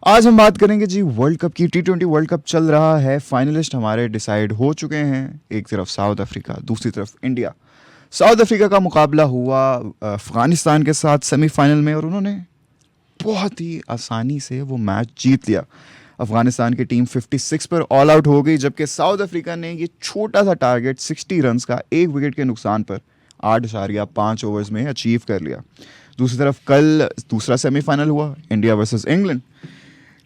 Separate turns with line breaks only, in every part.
आज हम बात करेंगे जी वर्ल्ड कप की। T20 वर्ल्ड कप चल रहा है, फाइनलिस्ट हमारे डिसाइड हो चुके हैं। एक तरफ साउथ अफ्रीका, दूसरी तरफ इंडिया। साउथ अफ्रीका का मुकाबला हुआ अफगानिस्तान के साथ सेमीफाइनल में और उन्होंने बहुत ही आसानी से वो मैच जीत लिया। अफगानिस्तान की टीम 56 पर ऑल आउट हो गई, जबकि साउथ अफ्रीका ने ये छोटा सा टारगेट 60 रन्स का एक विकेट के नुकसान पर 8.5 ओवर्स में अचीव कर लिया। दूसरी तरफ कल दूसरा सेमीफाइनल हुआ, इंडिया वर्सेस इंग्लैंड।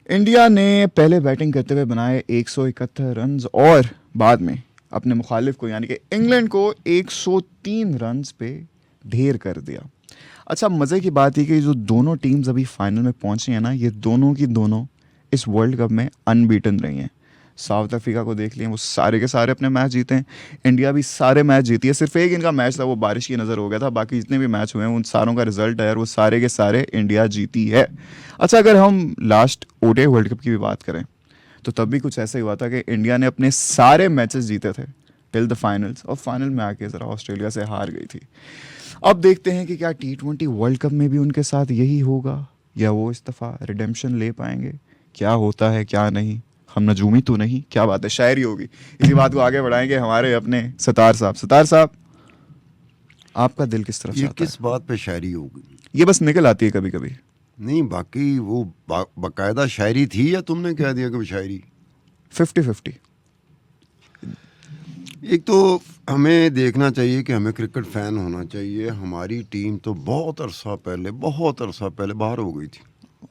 इंडिया ने पहले बैटिंग करते हुए बनाए 171 रन्स और बाद में अपने मुखालिफ को यानी कि इंग्लैंड को 103 रन्स पे ढेर कर दिया। अच्छा, मज़े की बात ये कि जो दोनों टीम्स अभी फाइनल में पहुंची हैं ना, ये दोनों की दोनों इस वर्ल्ड कप में अनबीटन रही हैं। साउथ अफ्रीका को देख लिए, वो सारे के सारे अपने मैच जीते हैं। इंडिया भी सारे मैच जीती है, सिर्फ एक इनका मैच था वो बारिश की नज़र हो गया था, बाकी जितने भी मैच हुए हैं उन सारों का रिजल्ट है और वो सारे के सारे इंडिया जीती है। अच्छा, अगर हम लास्ट ओडीआई वर्ल्ड कप की भी बात करें तो तब भी कुछ ऐसा ही हुआ था कि इंडिया ने अपने सारे मैचेस जीते थे टिल द फाइनल्स, और फाइनल में आके ज़रा ऑस्ट्रेलिया से हार गई थी। अब देखते हैं कि क्या T20 वर्ल्ड कप में भी उनके साथ यही होगा या वो इस दफ़ा रिडेम्पशन ले पाएंगे। क्या होता है क्या नहीं, हम नजूमी तो नहीं, क्या बात है, शायरी होगी। इसी बात को आगे बढ़ाएंगे हमारे अपने सतार साहब। सतार साहब, आपका दिल किस तरफ
ये
चाहता
किस बात पे शायरी होगी?
ये बस निकल आती है कभी कभी।
नहीं, बाकी वो बाकायदा शायरी थी या तुमने कह दिया कि शायरी?
50-50।
एक तो हमें देखना चाहिए कि हमें क्रिकेट फ़ैन होना चाहिए। हमारी टीम तो बहुत अरसा पहले बाहर हो गई थी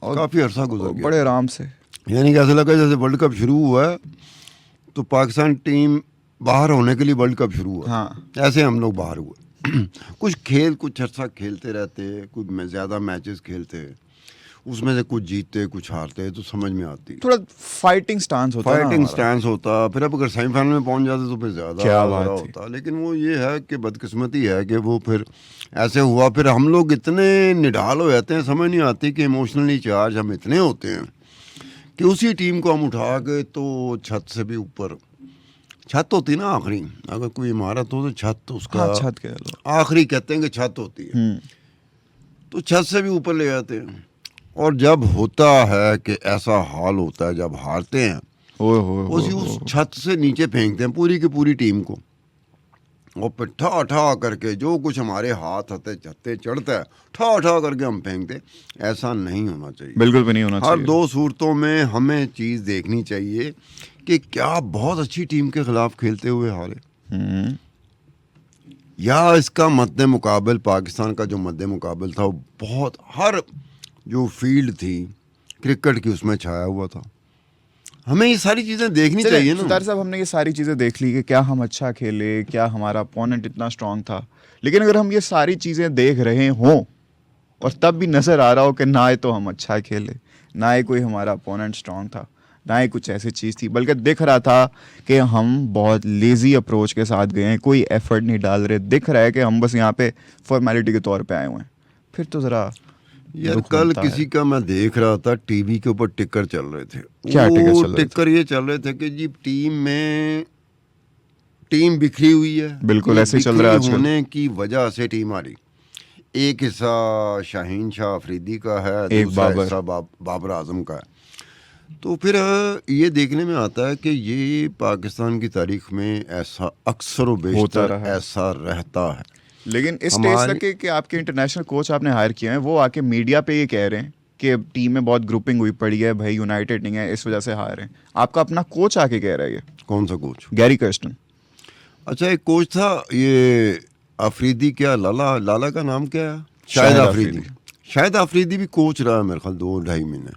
और काफ़ी अरसा गुजर गया,
बड़े आराम से।
यानी कि ऐसा लगा जैसे वर्ल्ड कप शुरू हुआ है तो पाकिस्तान टीम बाहर होने के लिए वर्ल्ड कप शुरू हुआ।
हाँ,
ऐसे हम लोग बाहर हुए। कुछ अर्सा खेलते रहते, कुछ ज़्यादा मैचेस खेलते, उसमें से कुछ जीतते कुछ हारते, तो समझ में आती।
थोड़ा फाइटिंग स्टांस होता है,
फाइटिंग स्टैंस होता। फिर अब अगर सेमीफाइनल में पहुंच जाते तो फिर ज़्यादा
क्या बात थी।
होता। लेकिन वो ये है कि बदकिस्मती है कि वो फिर ऐसे हुआ। फिर हम लोग इतने निढाल हो जाते हैं, समझ नहीं आती कि इमोशनली चार्ज हम इतने होते हैं कि उसी टीम को हम उठा के तो छत से भी ऊपर, छत होती ना आखिरी, अगर कोई इमारत हो तो छत उसका,
हाँ, छत कह लो,
आखिरी कहते हैं कि छत होती है, तो छत से भी ऊपर ले जाते हैं। और जब होता है कि ऐसा हाल होता है, जब हारते हैं उस छत से नीचे फेंकते हैं पूरी की पूरी टीम को, और फिर ठा ठा करके जो कुछ हमारे हाथ हथे छत्ते चढ़ता है ठा ठा करके हम फेंकते। ऐसा नहीं होना चाहिए,
बिल्कुल भी नहीं होना चाहिए।
हर दो सूरतों में हमें चीज़ देखनी चाहिए कि क्या बहुत अच्छी टीम के खिलाफ खेलते हुए हारे, या इसका मद्दे मुकाबल पाकिस्तान का जो मद्दे मुकाबल था वो बहुत, हर जो फील्ड थी क्रिकेट की उसमें छाया हुआ था। हमें ये सारी चीज़ें देखनी चाहिए ना।
सतार साहब, हमने ये सारी चीज़ें देख ली कि क्या हम अच्छा खेले, क्या हमारा अपोनेंट इतना स्ट्रांग था, लेकिन अगर हम ये सारी चीज़ें देख रहे हों और तब भी नज़र आ रहा हो कि ना ही तो हम अच्छा खेले, ना ही कोई हमारा अपोनेंट स्ट्रांग था, ना ही कुछ ऐसी चीज़ थी, बल्कि दिख रहा था कि हम बहुत लेज़ी अप्रोच के साथ गए हैं, कोई एफर्ट नहीं डाल रहे, दिख रहा है कि हम बस यहाँ पे फॉर्मेलिटी के तौर पे आए हुए हैं, फिर तो ज़रा
यार कल किसी का मैं देख रहा था टीवी के ऊपर टिकर चल रहे थे।
क्या टिकर चल रहे थे?
टिकर ये चल रहे थे कि जी टीम बिखरी हुई है।
बिल्कुल ऐसे चल रहा है आजकल।
होने की वजह से टीम आ रही, एक हिस्सा शाहीन शाह अफरीदी का है, दूसरा हिस्सा बाबर आजम का है। तो फिर ये देखने में आता है कि ये पाकिस्तान की तारीख में ऐसा अक्सर व बेशतर ऐसा रहता है।
लेकिन इस स्टेज तक कि आपके इंटरनेशनल कोच आपने हायर किए हैं, वो आके मीडिया पे ये कह रहे हैं कि टीम में बहुत ग्रुपिंग हुई पड़ी है भाई, यूनाइटेड नहीं है, इस वजह से हार हैं। आपका अपना कोच आके कह रहा है ये।
कौन सा कोच?
Gary Kirsten.
अच्छा, एक कोच था ये अफरीदी, क्या लाला का नाम क्या है? शाहिद अफरीदी। शाहिद अफरीदी भी कोच रहा है मेरे ख्याल 2-2.5 महीने,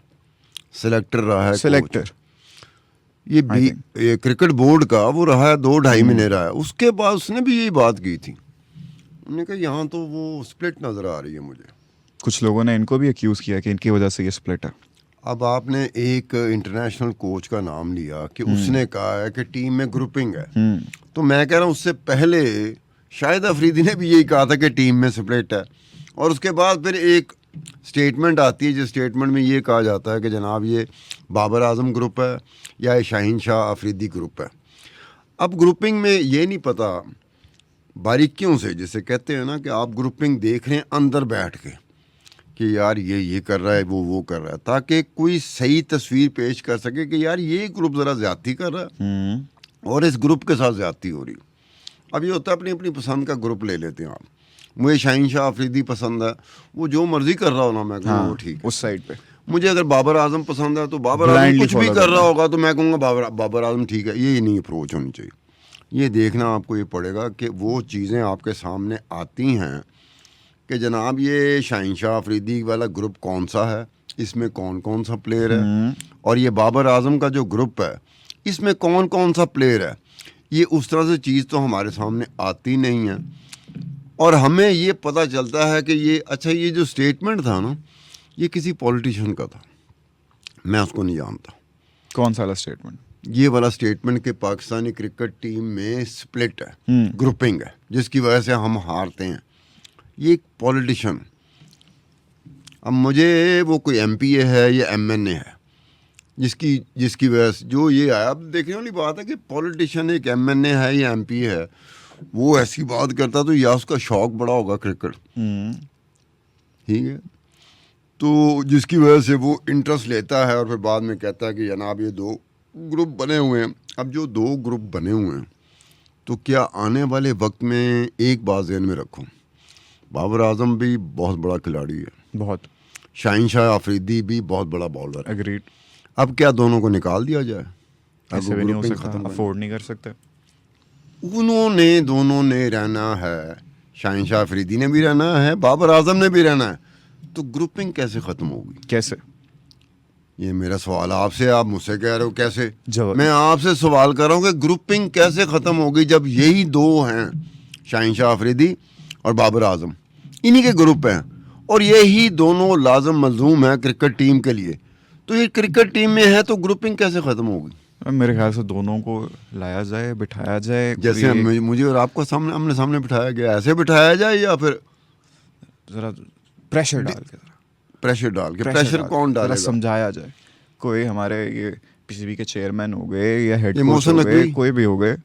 सिलेक्टर रहा है।
सिलेक्टर
ये क्रिकेट बोर्ड का वो रहा है 2-2.5 महीने रहा है। उसके बाद उसने भी यही बात की थी, उन्होंने कहा यहाँ तो वो स्प्लिट नज़र आ रही है मुझे।
कुछ लोगों ने इनको भी एक्यूज़ किया कि इनकी वजह से ये स्प्लिट है।
अब आपने एक इंटरनेशनल कोच का नाम लिया कि उसने कहा है कि टीम में ग्रुपिंग है, तो मैं कह रहा हूँ उससे पहले शाहिद अफरीदी ने भी यही कहा था कि टीम में स्प्लिट है, और उसके बाद फिर एक स्टेटमेंट आती है जिस स्टेटमेंट में ये कहा जाता है कि जनाब ये बाबर आजम ग्रुप है या ये शाहीन शाह अफरीदी ग्रुप है। अब ग्रुपिंग में ये नहीं पता बारीकियों से, जिसे कहते हैं ना कि आप ग्रुपिंग देख रहे हैं अंदर बैठ के कि यार ये कर रहा है, वो कर रहा है, ताकि कोई सही तस्वीर पेश कर सके कि यार ये ग्रुप ज़रा ज़्यादती कर रहा है और इस ग्रुप के साथ ज़्यादती हो रही। अब ये होता है अपनी अपनी पसंद का ग्रुप ले लेते हैं आप। मुझे शाहीन शाह अफरीदी पसंद है, वो जो मर्जी कर रहा हो ना, मैं कहूँगा वो ठीक है।
उस साइड पे
मुझे अगर बाबर आजम पसंद है तो बाबर आजम
Blindly
कुछ भी
follow
कर
करना
रहा होगा तो मैं कहूँगा बाबर आजम ठीक है। ये नहीं अप्रोच होनी चाहिए। ये देखना आपको ये पड़ेगा कि वो चीज़ें आपके सामने आती हैं कि जनाब ये शाहीन शाह अफरीदी वाला ग्रुप कौन सा है, इसमें कौन कौन सा प्लेयर है, और ये बाबर आजम का जो ग्रुप है इसमें कौन कौन सा प्लेयर है। ये उस तरह से चीज़ तो हमारे सामने आती नहीं है और हमें ये पता चलता है कि ये अच्छा, ये जो स्टेटमेंट था ना, ये किसी पॉलिटिशियन का था, मैं उसको नहीं जानता।
कौन सा स्टेटमेंट?
ये वाला स्टेटमेंट कि पाकिस्तानी क्रिकेट टीम में स्प्लिट है, ग्रुपिंग है, जिसकी वजह से हम हारते हैं। ये एक पॉलिटिशियन, अब मुझे वो कोई एमपीए है या एमएनए है जिसकी वजह से जो ये आया। अब देखने वाली बात है कि पॉलिटिशियन एक एमएनए है या एमपी है, वो ऐसी बात करता तो या उसका शौक बड़ा होगा क्रिकेट, ठीक है, तो जिसकी वजह से वो इंटरेस्ट लेता है और फिर बाद में कहता है कि जनाब ये 2 ग्रुप बने हुए हैं। अब जो 2 ग्रुप बने हुए हैं तो क्या आने वाले वक्त में एक बात ज़हन में रखो, बाबर आजम भी बहुत बड़ा खिलाड़ी है,
बहुत,
शाहीन शाह अफरीदी भी बहुत बड़ा बॉलर है।
एग्रीड।
अब क्या दोनों को निकाल दिया जाए?
ऐसे भी नहीं हो सकता, अफोर्ड नहीं कर सकते।
उन्होंने दोनों ने रहना है, शाहीन शाह अफरीदी ने भी रहना है, बाबर आजम ने भी रहना है, तो ग्रुपिंग कैसे ख़त्म होगी?
कैसे?
ये मेरा सवाल आपसे, आप मुझसे कह रहे हो कैसे,
जवाब
मैं आपसे सवाल कर रहा हूँ कि ग्रुपिंग कैसे ख़त्म होगी जब यही 2 हैं, शाहीन शाह अफरीदी और बाबर आजम, इन्हीं के ग्रुप हैं और यही दोनों लाजम मलजूम है क्रिकेट टीम के लिए। तो ये क्रिकेट टीम में है तो ग्रुपिंग कैसे ख़त्म होगी?
मेरे ख्याल से दोनों को लाया जाए, बिठाया जाए,
जैसे मुझे और आपको आमने सामने बिठाया गया, ऐसे बिठाया जाए या फिर
जरा प्रेशर डाल के,
प्रेशर कौन डालेगा?
समझाया जाए। कोई हमारे ये पीसीबी के चेयरमैन हो गए या हेड कोच
मोहसिन
हो गए,
नकवी,
कोई भी हो गए,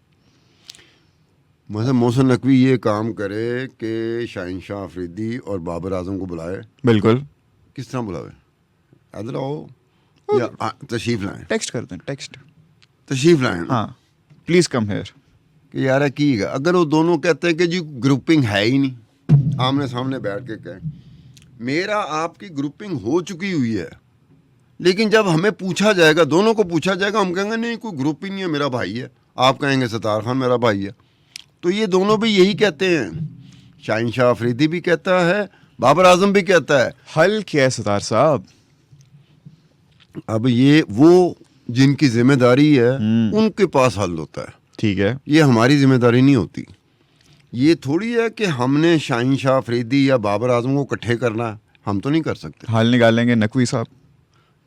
मतलब मोहसिन नकवी ये काम करे कि शाहीन शाह अफरीदी और बाबर आजम को बुलाए।
बिल्कुल।
किस तरह बुलावे? इधर आओ या तशरीफ लाएं,
टेक्स्ट कर दें, टेक्स्ट,
तशरीफ लाएं,
हाँ प्लीज कम हियर,
कि यार की अगर वो दोनों कहते हैं कि जी ग्रुपिंग है ही नहीं, आमने सामने बैठ के कहें मेरा आपकी ग्रुपिंग हो चुकी हुई है, लेकिन जब हमें पूछा जाएगा, दोनों को पूछा जाएगा, हम कहेंगे नहीं कोई ग्रुप ही नहीं है, मेरा भाई है। आप कहेंगे सत्तार खान मेरा भाई है। तो ये दोनों भी यही कहते हैं, शाहीन शाह अफरीदी भी कहता है, बाबर आजम भी कहता है।
हल क्या है सतार साहब?
अब ये वो जिनकी जिम्मेदारी है उनके पास हल होता है,
ठीक है,
ये हमारी जिम्मेदारी नहीं होती। ये थोड़ी है कि हमने शाहीन शाह अफरीदी या बाबर आजम को इकट्ठे करना है, हम तो नहीं कर सकते।
हल निकालेंगे नकवी साहब।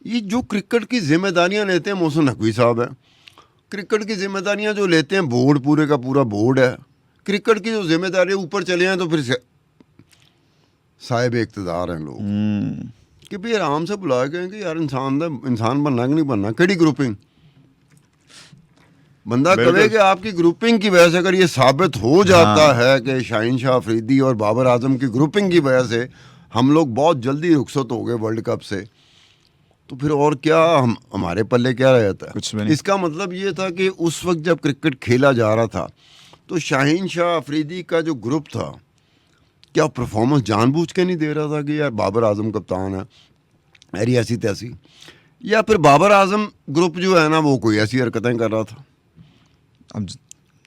ये जो क्रिकेट की जिम्मेदारियां लेते हैं मोहसिन नकवी साहब है, क्रिकेट की जिम्मेदारियां जो लेते हैं बोर्ड, पूरे का पूरा बोर्ड है। क्रिकेट की जो जिम्मेदारियां ऊपर चले हैं तो फिर साहिब इख्तिदार हैं लोग कि भाई आराम से बुलाए गए कि यार इंसान बनना कि नहीं बनना, केड़ी ग्रुपिंग। बंदा कहे कि आपकी ग्रुपिंग की वजह से अगर ये साबित हो जाता है कि शाहीन शाह अफरीदी और बाबर आजम की ग्रुपिंग की वजह से हम लोग बहुत जल्दी रुखसत हो गए वर्ल्ड कप से, तो फिर और क्या हमारे पल्ले क्या रहता है?
कुछ भी नहीं।
इसका मतलब ये था कि उस वक्त जब क्रिकेट खेला जा रहा था तो शाहीन शाह अफरीदी का जो ग्रुप था, क्या परफॉर्मेंस जानबूझ के नहीं दे रहा था कि यार बाबर आजम कप्तान है मेरी ऐसी तैसी, या फिर बाबर आजम ग्रुप जो है ना वो कोई ऐसी हरकतें कर रहा था?
अब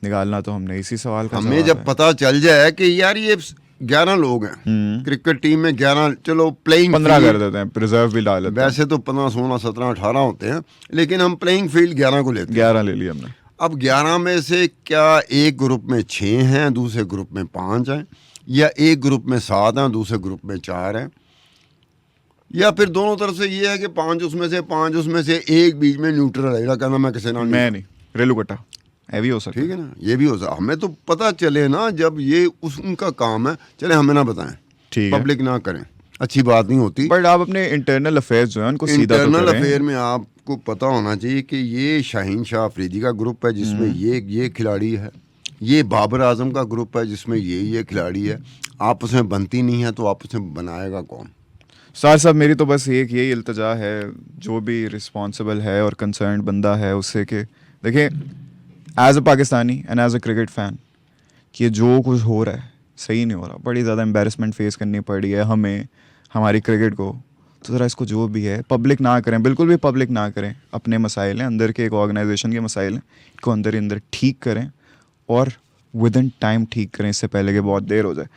निकालना तो हमने इसी सवाल का
हमें जब पता चल जाए कि यार ये 11 लोग हैं क्रिकेट टीम में, 11, चलो प्लेइंग
15 कर देते हैं, रिजर्व भी डाल देते हैं।
वैसे तो 15, 16, 17, 18 होते हैं, लेकिन हम प्लेइंग फील्ड 11 को लेते हैं।
11 ले लिया हमने।
अब 11 में से क्या एक ग्रुप में 6 हैं, दूसरे ग्रुप में 5 हैं, या एक ग्रुप में 7 हैं, दूसरे ग्रुप में 4 हैं, या फिर दोनों तरफ से ये है कि 5 उसमें से एक बीच में न्यूट्रल है, कहना मैं किसी ना
मैं नहीं, रेलू कट्टा, ये भी हो सकता है।
ठीक है ना, ये भी हो सकता। हमें तो पता चले ना जब ये उनका काम है, चले हमें ना बताएं,
ठीक है,
पब्लिक ना करें, अच्छी बात नहीं होती।
बट आप अपने इंटरनल अफेयर्स जो है उनको सीधा तो
इंटरनल
करें।
अफेयर में आपको पता होना चाहिए कि ये शाहीन शाह अफरीदी का ग्रुप है जिसमें ये खिलाड़ी है, ये बाबर आजम का ग्रुप है जिसमें ये खिलाड़ी है। आपस में बनती नहीं है तो आपस में बनाएगा कौन?
सार साहब मेरी तो बस एक यही इल्तजा है जो भी रिस्पॉन्सिबल है और कंसर्न बंदा है उससे कि देखिए as a Pakistani and as a cricket fan कि ये जो कुछ हो रहा है सही नहीं हो रहा, बड़ी ज़्यादा एम्बेरसमेंट फेस करनी पड़ी है हमें, हमारी क्रिकेट को। तो ज़रा इसको जो भी है पब्लिक ना करें, बिल्कुल भी पब्लिक ना करें। अपने मसाइल हैं अंदर के, एक ऑर्गेनाइजेशन के मसाइल हैं, इनको अंदर ही अंदर ठीक करें और विद इन टाइम ठीक करें, इससे पहले कि बहुत देर हो जाए।